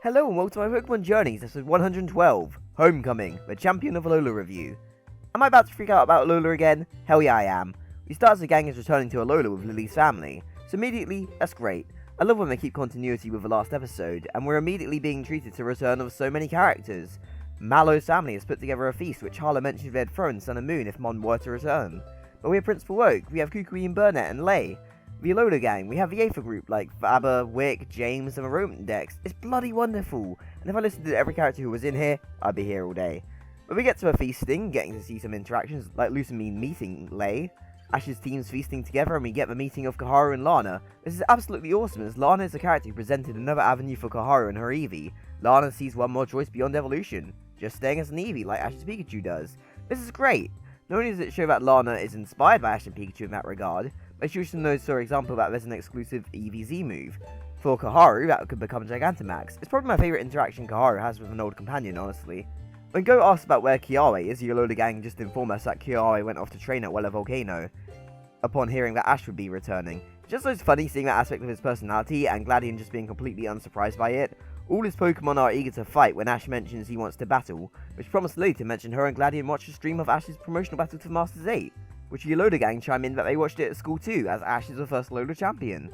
Hello and welcome to my Pokemon Journeys, episode 112, Homecoming, the Champion of Alola review. Am I about to freak out about Alola again? Hell yeah I am. We start as the gang is returning to Alola with Lily's family, so immediately, that's great. I love when they keep continuity with the last episode, and we're immediately being treated to the return of so many characters. Mallow's family has put together a feast which Harlow mentioned they'd throw in Sun and Moon if Mon were to return. But we have Principal Oak, we have Kukui and Burnett and Lay. The Alola gang, we have the Aether group like Faber, Wick, James and the Rodent Dex. It's bloody wonderful, and if I listened to every character who was in here, I'd be here all day. But we get to a feasting, getting to see some interactions like Lusamine meeting Lay, Ash's teams feasting together, and we get the meeting of Kaharu and Lana. This is absolutely awesome as Lana is a character who presented another avenue for Kaharu and her Eevee. Lana sees one more choice beyond evolution, just staying as an Eevee like Ash's Pikachu does. This is great. Not only does it show that Lana is inspired by Ash and Pikachu in that regard, but she also knows, for example, that there's an exclusive EVZ move. For Kaharu, that could become Gigantamax. It's probably my favourite interaction Kaharu has with an old companion, honestly. When Go asks about where Kiawe is, the Alola gang just inform us that Kiawe went off to train at Weller Volcano, upon hearing that Ash would be returning. It's just so funny seeing that aspect of his personality, and Gladion just being completely unsurprised by it. All his Pokemon are eager to fight when Ash mentions he wants to battle, which promised Lily to mention her and Gladion watched a stream of Ash's promotional battle to Masters 8, which the Alola gang chime in that they watched it at school too, as Ash is the first Alola champion.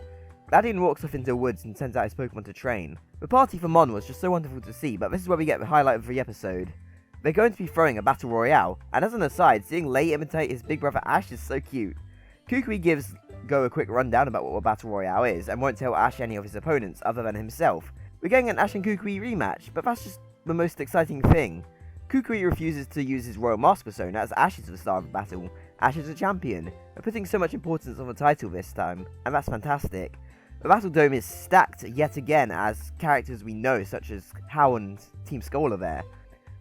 Gladion walks off into the woods and sends out his Pokemon to train. The party for Mon was just so wonderful to see, but this is where we get the highlight of the episode. They're going to be throwing a Battle Royale, and as an aside, seeing Lay imitate his big brother Ash is so cute. Kukui gives Go a quick rundown about what a Battle Royale is, and won't tell Ash any of his opponents other than himself. We're getting an Ash and Kukui rematch, but that's just the most exciting thing. Kukui refuses to use his Royal Mask persona as Ash is the star of the battle. Ash is a champion. They're putting so much importance on the title this time, and that's fantastic. The Battle Dome is stacked yet again as characters we know such as How and Team Skull are there.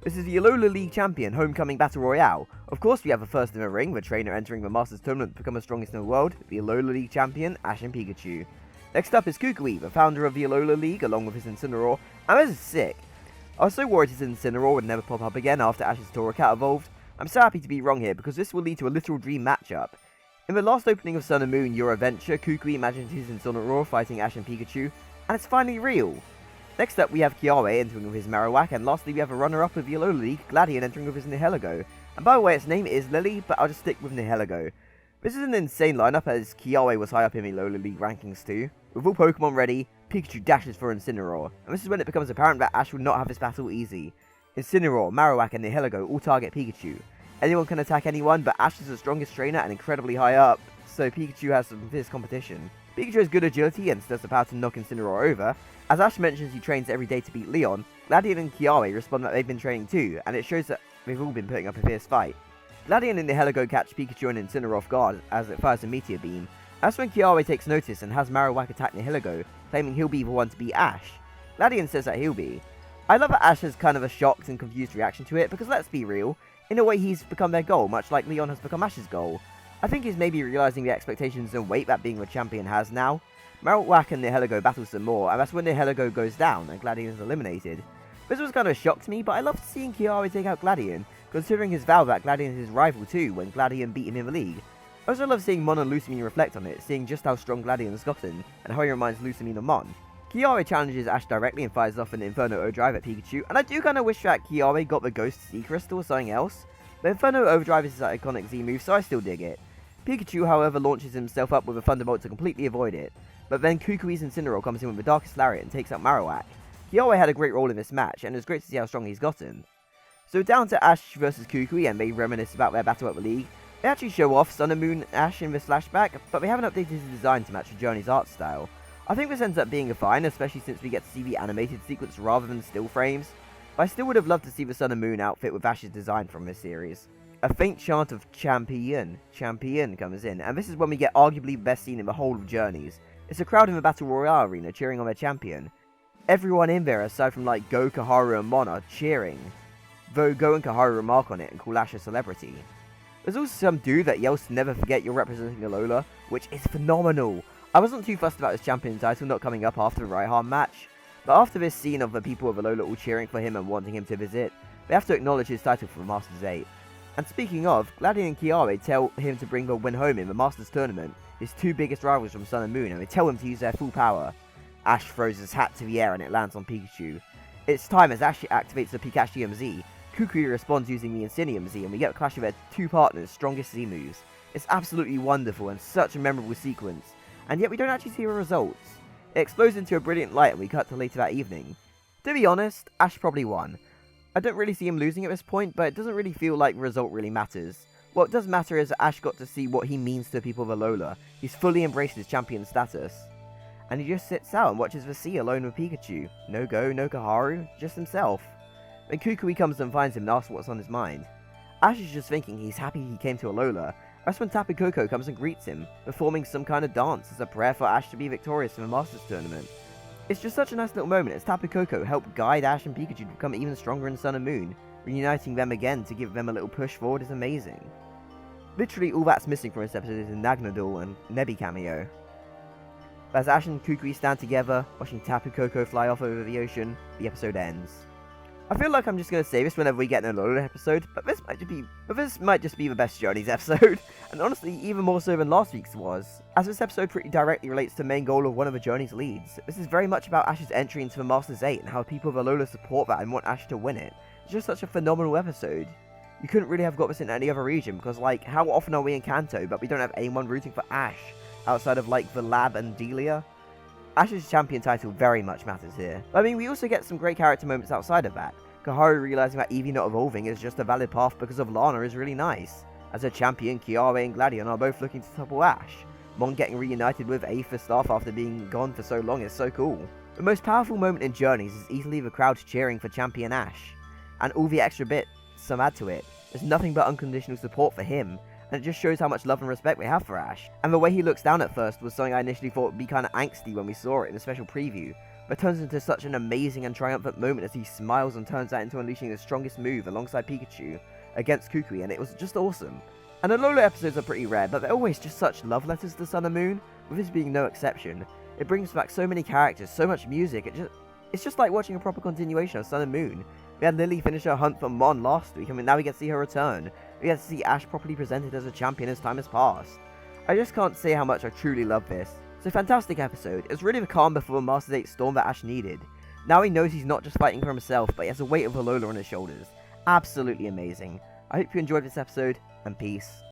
This is the Alola League Champion Homecoming Battle Royale. Of course we have the first in the ring, the trainer entering the Masters Tournament to become the strongest in the world, the Alola League Champion, Ash and Pikachu. Next up is Kukui, the founder of the Alola League, along with his Incineroar, and this is sick. I was so worried his Incineroar would never pop up again after Ash's Torracat evolved. I'm so happy to be wrong here, because this will lead to a literal dream matchup. In the last opening of Sun and Moon Your Adventure, Kukui imagined his Incineroar fighting Ash and Pikachu, and it's finally real. Next up we have Kiawe entering with his Marowak, and lastly we have a runner-up of the Alola League, Gladion entering with his Nihilego. And by the way, its name is Lily, but I'll just stick with Nihilego. This is an insane lineup as Kiawe was high up in the Alola League rankings too. With all Pokemon ready, Pikachu dashes for Incineroar, and this is when it becomes apparent that Ash will not have this battle easy. Incineroar, Marowak and Nihilego all target Pikachu. Anyone can attack anyone, but Ash is the strongest trainer and incredibly high up, so Pikachu has some fierce competition. Pikachu has good agility and still has the power to knock Incineroar over. As Ash mentions he trains every day to beat Leon, Gladion and Kiawe respond that they've been training too, and it shows that they've all been putting up a fierce fight. Gladion and Nihilego catch Pikachu and Incineroar off guard as it fires a Meteor Beam. That's when Kiawe takes notice and has Marowak attack Nihilego, claiming he'll be the one to beat Ash. Gladion says that he'll be. I love that Ash has kind of a shocked and confused reaction to it, because let's be real, in a way he's become their goal, much like Leon has become Ash's goal. I think he's maybe realising the expectations and weight that being the champion has now. Marowak and Nihilego battle some more, and that's when Nihilego goes down and Gladion is eliminated. This was kind of a shock to me, but I loved seeing Kiawe take out Gladion, considering his vow that Gladion is his rival too when Gladion beat him in the league. I also love seeing Mon and Lusamine reflect on it, seeing just how strong Gladion has gotten, and how he reminds Lusamine of Mon. Kiawe challenges Ash directly and fires off an Inferno Overdrive at Pikachu, and I do kind of wish that Kiawe got the Ghost Sea Crystal or something else, but Inferno Overdrive is his iconic Z move, so I still dig it. Pikachu, however, launches himself up with a Thunderbolt to completely avoid it, but then Kukui's Incineroar comes in with the Darkest Lariat and takes out Marowak. Kiawe had a great role in this match, and it was great to see how strong he's gotten. So down to Ash versus Kukui, and they reminisce about their battle at the league. They actually show off Sun and Moon Ash in this flashback, but they haven't updated his design to match the Journey's art style. I think this ends up being fine, especially since we get to see the animated sequence rather than still frames, but I still would have loved to see the Sun and Moon outfit with Ash's design from this series. A faint chant of champion comes in, and this is when we get arguably the best scene in the whole of Journeys. It's a crowd in the Battle Royale arena cheering on their champion. Everyone in there, aside from like Go, Kaharu and Mon, are cheering, though Go and Kaharu remark on it and call Ash a celebrity. There's also some dude that yells to never forget you're representing Alola, which is phenomenal. I wasn't too fussed about his champion title not coming up after the Raihan match, but after this scene of the people of Alola all cheering for him and wanting him to visit, they have to acknowledge his title for the Masters 8. And speaking of, Gladion and Kiawe tell him to bring the win home in the Masters Tournament, his two biggest rivals from Sun and Moon, and they tell him to use their full power. Ash throws his hat to the air and it lands on Pikachu. It's time as Ash activates the Pikachu Z. Kukui responds using the Insignium Z, and we get a clash of their two partners' strongest Z moves. It's absolutely wonderful and such a memorable sequence, and yet we don't actually see the results. It explodes into a brilliant light and we cut to later that evening. To be honest, Ash probably won. I don't really see him losing at this point, but it doesn't really feel like the result really matters. What does matter is that Ash got to see what he means to the people of Alola. He's fully embraced his champion status. And he just sits out and watches the sea alone with Pikachu. No Go, no Kaharu, just himself. When Kukui comes and finds him and asks what's on his mind, Ash is just thinking he's happy he came to Alola. That's when Tapu Koko comes and greets him, performing some kind of dance as a prayer for Ash to be victorious in the Masters tournament. It's just such a nice little moment as Tapu Koko helped guide Ash and Pikachu to become even stronger in Sun and Moon. Reuniting them again to give them a little push forward is amazing. Literally all that's missing from this episode is a Nagnadul and Nebi cameo. As Ash and Kukui stand together, watching Tapu Koko fly off over the ocean, the episode ends. I feel like I'm just going to say this whenever we get an Alola episode, but this might just be the best Journeys episode, and honestly even more so than last week's was, as this episode pretty directly relates to the main goal of one of the Journeys leads. This is very much about Ash's entry into the Masters 8 and how people of Alola support that and want Ash to win it. It's just such a phenomenal episode. You couldn't really have got this in any other region, because like, how often are we in Kanto, but we don't have anyone rooting for Ash, outside of like the Lab and Delia? Ash's champion title very much matters here. I mean, we also get some great character moments outside of that. Kaharu realizing that Eevee not evolving is just a valid path because of Lana is really nice. As her champion, Kiawe and Gladion are both looking to topple Ash. Mon getting reunited with Aether Staff after being gone for so long is so cool. The most powerful moment in Journeys is easily the crowd cheering for champion Ash. And all the extra bits some add to it. There's nothing but unconditional support for him, and it just shows how much love and respect we have for Ash. And the way he looks down at first was something I initially thought would be kinda angsty when we saw it in the special preview, but turns into such an amazing and triumphant moment as he smiles and turns that into unleashing the strongest move alongside Pikachu against Kukui, and it was just awesome. And Alola episodes are pretty rare, but they're always just such love letters to Sun and Moon, with this being no exception. It brings back so many characters, so much music, it's just like watching a proper continuation of Sun and Moon. We had Lily finish her hunt for Mon last week, and now we get to see her return. We get to see Ash properly presented as a champion as time has passed. I just can't say how much I truly love this. So fantastic episode. It was really the calm before the Masters 8 storm that Ash needed. Now he knows he's not just fighting for himself, but he has a weight of Alola on his shoulders. Absolutely amazing. I hope you enjoyed this episode, and peace.